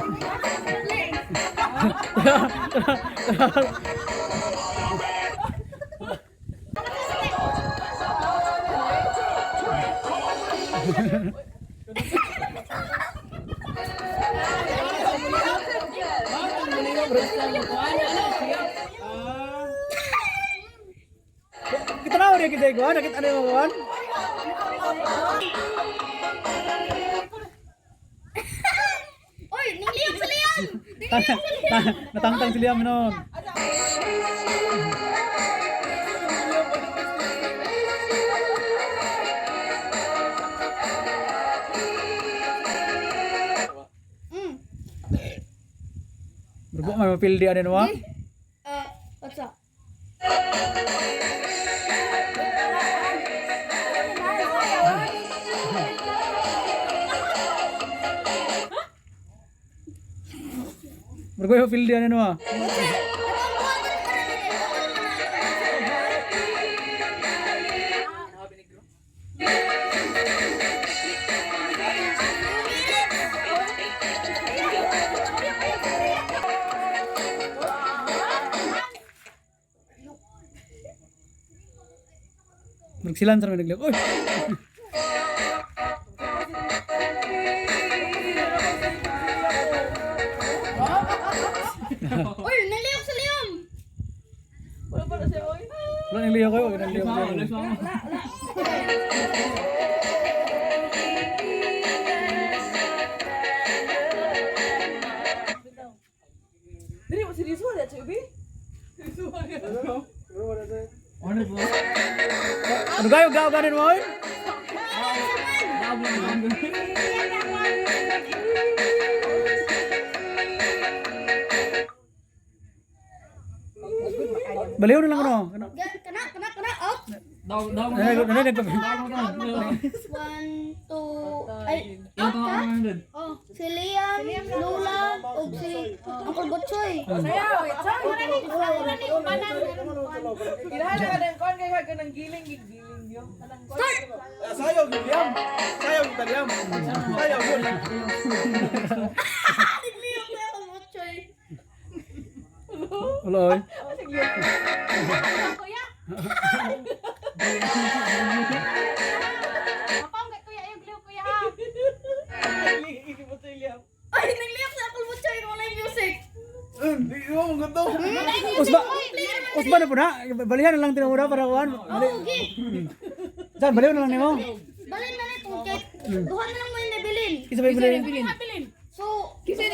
Kita tahu dia kita gua, kita ada kawan. Oy, ningliyam sa liyan. Natangtang sila menon. Berbuat mana pilih dia ada nama? What's up? Berbuat pilih dia ada nama? Bersilan sama dia. Oi. Oy, ningliyam sa liyan. Lo yang lihat kau, yang lihat. Dili mo serius mo lihat cuy. Ano kayo ganin mo? Baliw na lang ano? Kena, out. One, two, ay, out ka? Oh, si Liam, Lula, o si Uncle Butchoy. Ilahan na kadang kon kay ka nang giling yo. Start! Sayaw Liam. Sayaw kita Liam. Sayaw yun. Liam na Uncle Butchoy. Wala oy. Kuya. Ay, nagliyak sa Uncle Butchoy kung wala yung music. Hindi mo ang ganto. Usba na po na. Balihan na lang tinamura para kuhan. Okay. Saan, baliw na lang nimo. Balin na nito, kay duha na lang mo yung nabilin. Isa ba yung baliw?